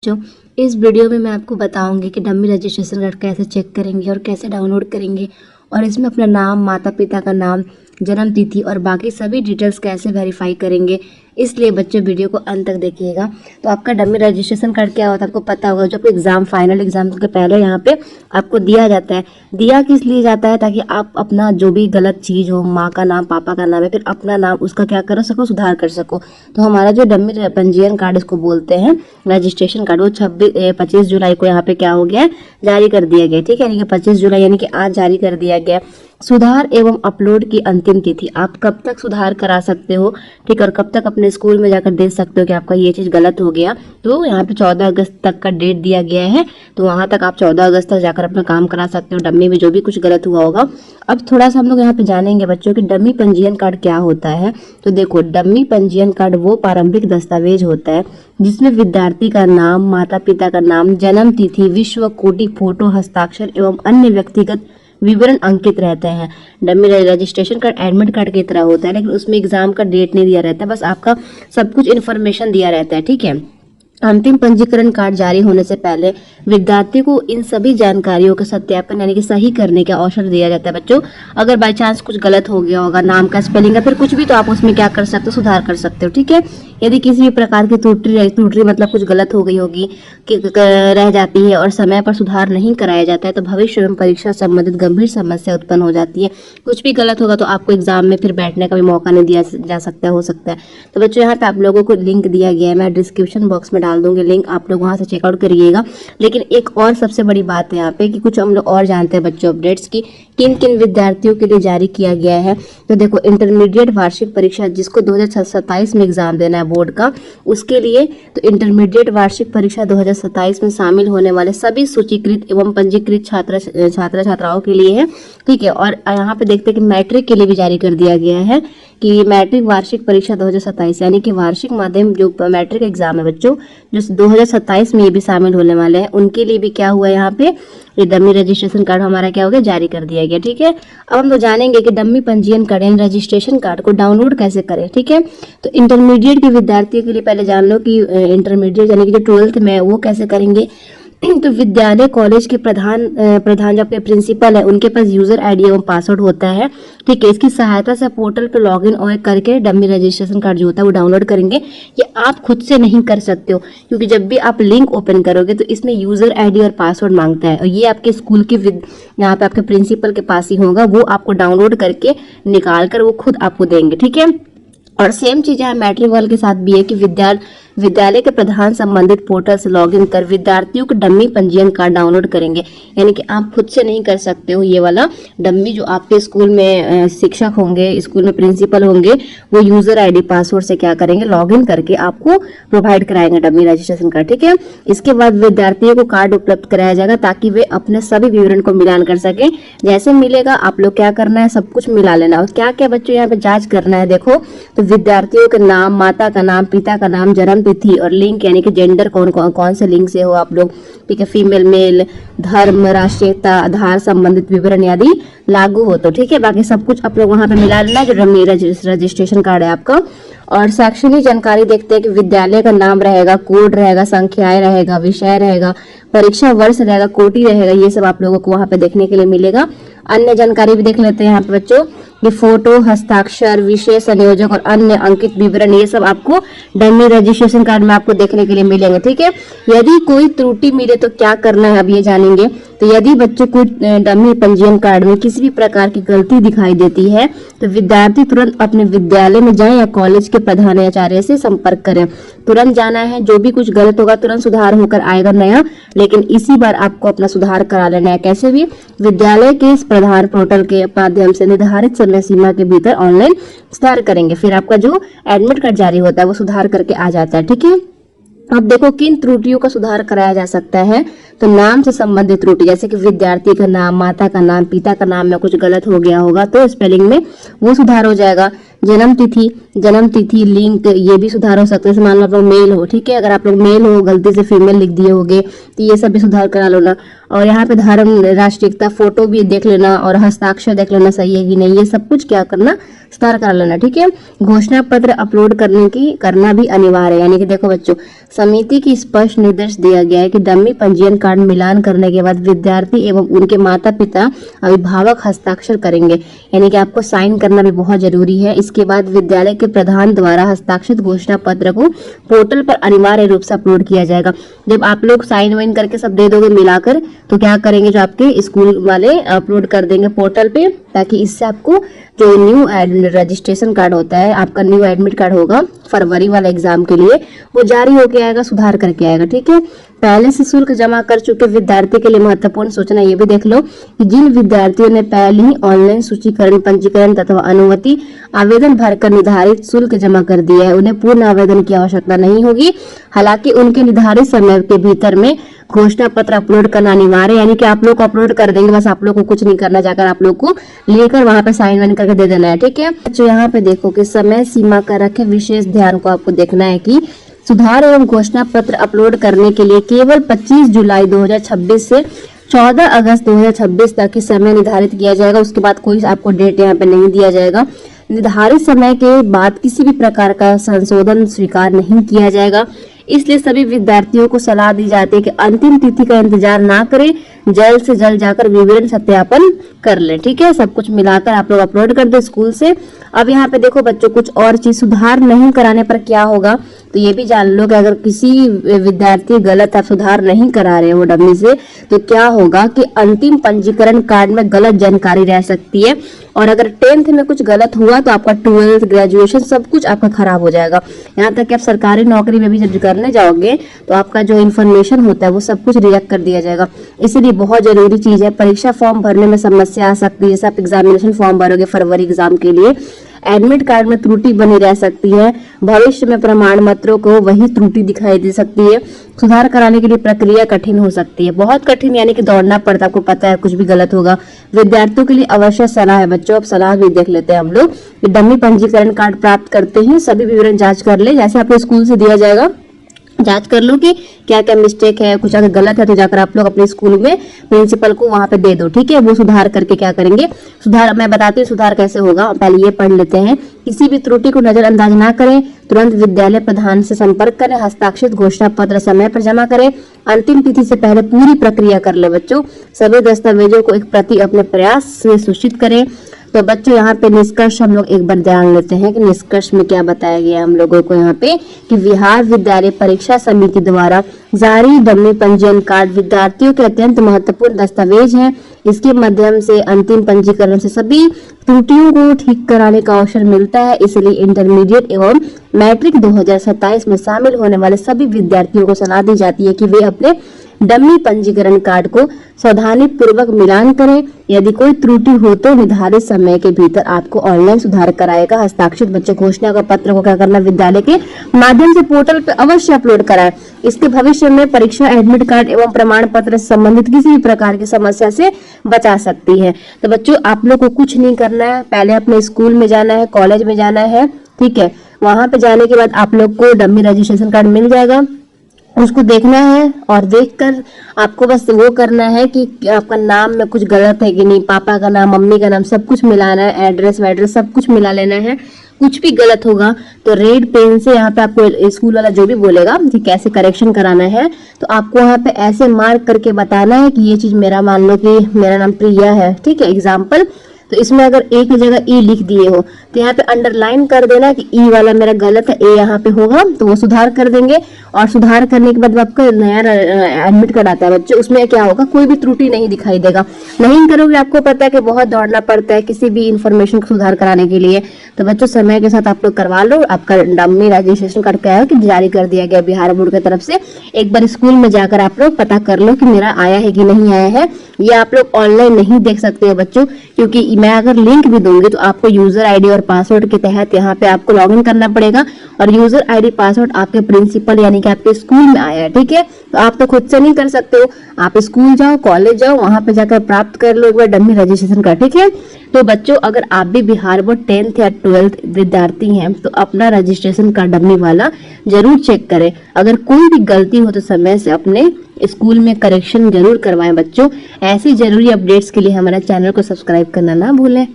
बच्चों, इस वीडियो में मैं आपको बताऊंगी कि डमी रजिस्ट्रेशन कार्ड कैसे चेक करेंगे और कैसे डाउनलोड करेंगे और इसमें अपना नाम, माता पिता का नाम, जन्म तिथि और बाकी सभी डिटेल्स कैसे वेरीफाई करेंगे। इसलिए बच्चों वीडियो को अंत तक देखिएगा। तो आपका डमी रजिस्ट्रेशन कार्ड क्या होता है आपको पता होगा। जो आपको एग्जाम, फाइनल एग्जाम के पहले यहाँ पे आपको दिया जाता है। दिया किस लिए जाता है? ताकि आप अपना जो भी गलत चीज़ हो, माँ का नाम, पापा का नाम है, फिर अपना नाम, उसका क्या कर सको, सुधार कर सको। तो हमारा जो डमी पंजीयन कार्ड इसको बोलते हैं, रजिस्ट्रेशन कार्ड, वो 25 जुलाई को यहाँ पे क्या हो गया है, जारी कर दिया गया। ठीक है, यानी कि 25 जुलाई यानी कि आज जारी कर दिया गया। सुधार एवं अपलोड की अंतिम तिथि, आप कब तक सुधार करा सकते हो, ठीक है, और कब तक अपने स्कूल में जाकर दे सकते हो कि आपका ये चीज़ गलत हो गया। तो यहाँ पे 14 अगस्त तक का डेट दिया गया है। तो वहाँ तक आप 14 अगस्त तक जाकर अपना काम करा सकते हो, डमी में जो भी कुछ गलत हुआ होगा। अब थोड़ा सा हम लोग यहाँ पे जानेंगे बच्चों कि डमी पंजीयन कार्ड क्या होता है। तो देखो, डमी पंजीयन कार्ड वो प्रारंभिक दस्तावेज होता है जिसमें विद्यार्थी का नाम, माता पिता का नाम, जन्म तिथि, विश्व कोटि फोटो, हस्ताक्षर एवं अन्य व्यक्तिगत विवरण अंकित रहते हैं। Dummy registration card admit card की तरह होता है, लेकिन उसमें एग्जाम का डेट नहीं दिया रहता है, बस आपका सब कुछ इन्फॉर्मेशन दिया रहता है। ठीक है, अंतिम पंजीकरण कार्ड जारी होने से पहले विद्यार्थी को इन सभी जानकारियों का सत्यापन यानी कि सही करने का अवसर दिया जाता है। बच्चों, अगर बाई चांस कुछ गलत हो गया होगा, नाम का स्पेलिंग या फिर कुछ भी, तो आप उसमें क्या कर सकते हो, सुधार कर सकते हो। ठीक है, यदि किसी भी प्रकार की त्रुटि मतलब कुछ गलत हो गई होगी कि रह जाती है और समय पर सुधार नहीं कराया जाता है, तो भविष्य में परीक्षा संबंधित गंभीर समस्या उत्पन्न हो जाती है। कुछ भी गलत होगा तो आपको एग्जाम में फिर बैठने का भी मौका नहीं दिया जा सकता हो सकता है। तो बच्चों, यहाँ पे आप लोगों को लिंक दिया गया है, मैं डिस्क्रिप्शन बॉक्स में डाल दूंगी लिंक, आप लोग वहाँ से चेकआउट करिएगा। लेकिन एक और सबसे बड़ी बात है यहाँ पे कि कुछ हम लोग और जानते हैं बच्चों अपडेट्स की किन किन विद्यार्थियों के लिए जारी किया गया है। तो देखो, इंटरमीडिएट वार्षिक परीक्षा जिसको 2027 में एग्जाम देना है बोर्ड का, उसके लिए तो इंटरमीडिएट वार्षिक परीक्षा 2027 में शामिल होने वाले सभी सूचीकृत एवं पंजीकृत छात्राओं के लिए है। ठीक है, और यहाँ पे देखते हैं कि मैट्रिक के लिए भी जारी कर दिया गया है कि मैट्रिक वार्षिक परीक्षा 2027 यानी कि वार्षिक माध्यम जो मैट्रिक एग्जाम है बच्चों, जो 2027 में ये भी शामिल होने वाले हैं, उनके लिए भी क्या हुआ है, यहाँ पे ये डमी रजिस्ट्रेशन कार्ड हमारा क्या हो गया, जारी कर दिया गया। ठीक है, अब हम तो जानेंगे कि डमी पंजीयन कार्ड यानी रजिस्ट्रेशन कार्ड को डाउनलोड कैसे करें। ठीक है, तो इंटरमीडिएट के विद्यार्थियों के लिए पहले जान लो कि इंटरमीडिएट यानी कि जो 12th में है वो कैसे करेंगे। तो विद्यालय, कॉलेज के प्रधान जो आपके प्रिंसिपल है, उनके पास यूजर आईडी एवं पासवर्ड होता है। ठीक है, इसकी सहायता से पोर्टल पे लॉगिन और करके डमी रजिस्ट्रेशन कार्ड जो होता है वो डाउनलोड करेंगे। ये आप खुद से नहीं कर सकते हो, क्योंकि जब भी आप लिंक ओपन करोगे तो इसमें यूजर आईडी और पासवर्ड मांगता है, और ये आपके स्कूल के यहाँ पे आपके प्रिंसिपल के पास ही होगा, वो आपको डाउनलोड करके निकाल कर वो खुद आपको देंगे। ठीक है, और सेम चीज यहाँ मैट्रिक वाले के साथ भी है कि विद्यालय के प्रधान संबंधित पोर्टल से लॉगिन कर विद्यार्थियों को डमी पंजीयन कार्ड डाउनलोड करेंगे। यानी कि आप खुद से नहीं कर सकते हो ये वाला डमी। जो आपके स्कूल में शिक्षक होंगे, स्कूल में प्रिंसिपल होंगे, वो यूजर आईडी पासवर्ड से क्या करेंगे, लॉगिन करके आपको प्रोवाइड कराएंगे डमी रजिस्ट्रेशन कार्ड। ठीक है, इसके बाद विद्यार्थियों को कार्ड उपलब्ध कराया जाएगा ताकि वे अपने सभी विवरण को मिलान कर सके। जैसे मिलेगा आप लोग क्या करना है, सब कुछ मिला लेना। और क्या क्या बच्चों यहाँ पे जांच करना है, देखो, तो विद्यार्थियों के नाम, माता का नाम, पिता का नाम, जन्म तिथि और लिंग यानी कि जेंडर, कौन से लिंग से हो आप लोग। ठीक है, फीमेल, मेल, धर्म, राष्ट्रीयता, आधार संबंधित विवरण यदि लागू हो तो। ठीक है, बाकी सब कुछ आप लोग वहां पे मिला लेना जो डमी रजिस्ट्रेशन कार्ड है आपका। और शैक्षणिक जानकारी देखते हैं कि विद्यालय का नाम रहेगा, कोड रहेगा, संख्याएं रहेगा, विषय रहेगा, परीक्षा वर्ष रहेगा, कोटि रहेगा, ये सब आप लोगों को वहां पे देखने के लिए मिलेगा। अन्य जानकारी भी देख लेते हैं यहाँ पे बच्चों, ये फोटो, हस्ताक्षर, विषय संयोजक और अन्य अंकित विवरण, ये सब आपको डमी रजिस्ट्रेशन कार्ड में आपको देखने के लिए मिलेंगे। ठीक है, यदि कोई त्रुटि मिले तो क्या करना है अब ये जानेंगे। तो यदि बच्चों को डमी पंजीयन कार्ड में किसी भी प्रकार की गलती दिखाई देती है तो विद्यार्थी तुरंत अपने विद्यालय में जाएं या कॉलेज के प्रधानाचार्य से संपर्क करें। तुरंत जाना है, जो भी कुछ गलत होगा तुरंत सुधार होकर आएगा नया, लेकिन इसी बार आपको अपना सुधार करा लेना है। कैसे भी, विद्यालय के इस प्रधान पोर्टल के माध्यम से निर्धारित समय सीमा के भीतर ऑनलाइन सुधार करेंगे, फिर आपका जो एडमिट कार्ड जारी होता है वो सुधार करके आ जाता है। ठीक है, अब देखो किन त्रुटियों का सुधार कराया जा सकता है। तो नाम से संबंधित त्रुटि, जैसे कि विद्यार्थी का नाम, माता का नाम, पिता का नाम में कुछ गलत हो गया होगा तो स्पेलिंग में वो सुधार हो जाएगा। जन्म तिथि लिंक ये भी सुधार हो सकता है। जैसे मान लो आप लोग मेल हो, ठीक है, अगर आप लोग मेल हो गलती से फीमेल लिख दिए होगे तो ये सब भी सुधार करा लो ना। और यहाँ पे धर्म, राष्ट्रीयता, फोटो भी देख लेना और हस्ताक्षर देख लेना सही है कि नहीं, ये सब कुछ क्या करना, सुधार करा लेना, ठीक है। घोषणा पत्र अपलोड करना भी अनिवार्य है। यानी कि देखो बच्चों, समिति की स्पष्ट निर्देश दिया गया है कि डमी पंजीयन कार्ड मिलान करने के बाद विद्यार्थी एवं उनके माता पिता अभिभावक हस्ताक्षर करेंगे। यानी कि आपको साइन करना भी बहुत जरूरी है। इसके बाद विद्यालय के प्रधान द्वारा हस्ताक्षरित घोषणा पत्र को पोर्टल पर अनिवार्य रूप से अपलोड किया जाएगा। जब आप लोग साइन वाइन करके सब दे दोगे मिलाकर, तो क्या करेंगे, जो आपके स्कूल वाले अपलोड कर देंगे पोर्टल पे, ताकि इससे आपको जो न्यू रजिस्ट्रेशन कार्ड होता है, आपका न्यू एडमिट कार्ड होगा फरवरी वाला एग्जाम के लिए, वो जारी होके आएगा, सुधार करके आएगा, ठीक है। पहले से शुल्क जमा कर चुके विद्यार्थी के लिए महत्वपूर्ण सूचना ये भी देख लो कि जिन विद्यार्थियों ने पहले ही ऑनलाइन सूचीकरण, पंजीकरण तथा अनुमति आवेदन भरकर निर्धारित शुल्क जमा कर दिया है, उन्हें पूर्ण आवेदन की आवश्यकता नहीं होगी। हालांकि उनके निर्धारित समय के भीतर में घोषणा पत्र अपलोड करना अनिवार्य। यानी कि आप लोग अपलोड कर देंगे, बस आप लोग को कुछ नहीं करना, जाकर आप लोग को लेकर वहां पे साइन वाइन करके दे देना है, ठीक है। तो यहाँ पे देखो कि समय सीमा का रखे विशेष ध्यान को आपको देखना है कि सुधार एवं घोषणा पत्र अपलोड करने के लिए केवल 25 जुलाई 2026 से 14 अगस्त 2026 तक की समय निर्धारित किया जाएगा। उसके बाद कोई आपको डेट यहाँ पे नहीं दिया जाएगा। निर्धारित समय के बाद किसी भी प्रकार का संशोधन स्वीकार नहीं किया जाएगा। इसलिए सभी विद्यार्थियों को सलाह दी जाती है कि अंतिम तिथि का इंतजार ना करें, जल्द से जल्द जाकर विवरण सत्यापन कर ले, ठीक है। सब कुछ मिलाकर आप लोग अपलोड कर दो स्कूल से। अब यहाँ पे देखो बच्चों, कुछ और चीज, सुधार नहीं कराने पर क्या होगा, तो ये भी जान लो कि अगर किसी विद्यार्थी गलत आप सुधार नहीं करा रहे हो डमी से, तो क्या होगा कि अंतिम पंजीकरण कार्ड में गलत जानकारी रह सकती है। और अगर 10th में कुछ गलत हुआ तो आपका 12th, ग्रेजुएशन सब कुछ आपका खराब हो जाएगा। यहाँ तक कि आप सरकारी नौकरी में भी जब करने जाओगे तो आपका जो इन्फॉर्मेशन होता है वो सब कुछ रिजेक्ट कर दिया जाएगा। इसलिए बहुत जरूरी चीज है। परीक्षा फॉर्म भरने में समस्या आ सकती है। जैसे आप एग्जामिनेशन फॉर्म भरोगे फरवरी एग्जाम के लिए, एडमिट कार्ड में त्रुटि बनी रह सकती है, भविष्य में प्रमाण पत्रों को वही त्रुटि दिखाई दे सकती है, सुधार कराने के लिए प्रक्रिया कठिन हो सकती है, बहुत कठिन, यानी कि दौड़ना पड़ता है, आपको पता है कुछ भी गलत होगा। विद्यार्थियों के लिए अवश्य सलाह है बच्चों, अब सलाह भी देख लेते हैं हम लोग कि डमी पंजीकरण कार्ड प्राप्त करते हैं सभी विवरण जांच कर ले। जैसे आपको स्कूल से दिया जाएगा, जांच कर लो कि क्या क्या मिस्टेक है, कुछ अगर गलत है तो जाकर आप लोग अपने स्कूल में प्रिंसिपल को वहां पे दे दो, ठीक है। वो सुधार करके क्या करेंगे, सुधार मैं बताती हूँ सुधार कैसे होगा, पहले ये पढ़ लेते हैं। किसी भी त्रुटि को नजरअंदाज ना करें, तुरंत विद्यालय प्रधान से संपर्क करें, हस्ताक्षरित घोषणा पत्र समय पर जमा करें, अंतिम तिथि से पहले पूरी प्रक्रिया कर ले बच्चों। सभी दस्तावेजों को एक प्रति अपने प्रयास से सूचित करें। तो बच्चों यहाँ पे निष्कर्ष हम लोग एक बार ध्यान लेते हैं कि निष्कर्ष में क्या बताया गया हम लोगों को यहाँ पे कि बिहार विद्यालय परीक्षा समिति द्वारा जारी डमी पंजीयन कार्ड विद्यार्थियों के अत्यंत महत्वपूर्ण दस्तावेज है। इसके माध्यम से अंतिम पंजीकरण से सभी त्रुटियों को ठीक कराने का अवसर मिलता है। इसलिए इंटरमीडिएट एवं मैट्रिक 2027 में शामिल होने वाले सभी विद्यार्थियों को सलाह दी जाती है कि वे अपने डमी पंजीकरण कार्ड को सावधानी पूर्वक मिलान करें। यदि कोई त्रुटि हो तो निर्धारित समय के भीतर आपको ऑनलाइन सुधार कराएगा। हस्ताक्षरित बच्चे घोषणा का पत्र को क्या करना, विद्यालय के माध्यम से पोर्टल पर अवश्य अपलोड कराएं। इसके भविष्य में परीक्षा, एडमिट कार्ड एवं प्रमाण पत्र से संबंधित किसी भी प्रकार की समस्या से बचा सकती है। तो बच्चों आप लोग को कुछ नहीं करना है, पहले अपने स्कूल में जाना है, कॉलेज में जाना है, ठीक है। वहां पे जाने के बाद आप लोग को डमी रजिस्ट्रेशन कार्ड मिल जाएगा, उसको देखना है और देखकर आपको बस वो करना है कि आपका नाम में कुछ गलत है कि नहीं, पापा का नाम, मम्मी का नाम, सब कुछ मिलाना है, एड्रेस वैड्रेस सब कुछ मिला लेना है। कुछ भी गलत होगा तो रेड पेन से यहाँ पे आपको स्कूल वाला जो भी बोलेगा कि कैसे करेक्शन कराना है, तो आपको वहाँ पे ऐसे मार्क करके बताना है कि ये चीज मेरा, मान लो कि मेरा नाम प्रिया है, ठीक है एग्जाम्पल, तो इसमें अगर ए की जगह ई लिख दिए हो तो यहाँ पे अंडरलाइन कर देना कि ई वाला मेरा गलत है, ए यहाँ पे होगा, तो वो सुधार कर देंगे। और सुधार करने के बाद आपका नया एडमिट कार्ड आता है बच्चों, उसमें क्या होगा, कोई भी त्रुटि नहीं दिखाई देगा। नहीं करोगे, आपको पता है कि बहुत दौड़ना पड़ता है किसी भी इंफॉर्मेशन को सुधार कराने के लिए, तो बच्चों समय के साथ आप लोग करवा लो। आपका डमी रजिस्ट्रेशन कार्ड क्या है कि जारी कर दिया गया बिहार बोर्ड की तरफ से। एक बार स्कूल में जाकर आप लोग पता कर लो कि मेरा आया है कि नहीं आया है। ये आप लोग ऑनलाइन नहीं देख सकते हो बच्चों, क्योंकि मैं अगर लिंक भी दूंगी तो आपको यूजर आईडी और पासवर्ड के तहत यहाँ पे आपको लॉगिन करना पड़ेगा, और यूजर आईडी पासवर्ड आपके प्रिंसिपल यानी कि आपके स्कूल में आया है, ठीक है। तो आप तो खुद से नहीं कर सकते हो, आप स्कूल जाओ, कॉलेज जाओ, वहां पे जाकर प्राप्त कर लो एक बार डमी रजिस्ट्रेशन का, ठीक है। तो बच्चों, अगर आप भी बिहार बोर्ड 10th या 12th विद्यार्थी हैं तो अपना रजिस्ट्रेशन का डमी वाला जरूर चेक करें। अगर कोई भी गलती हो तो समय से अपने स्कूल में करेक्शन जरूर करवाएं बच्चों। ऐसी जरूरी अपडेट्स के लिए हमारे चैनल को सब्सक्राइब करना ना भूलें।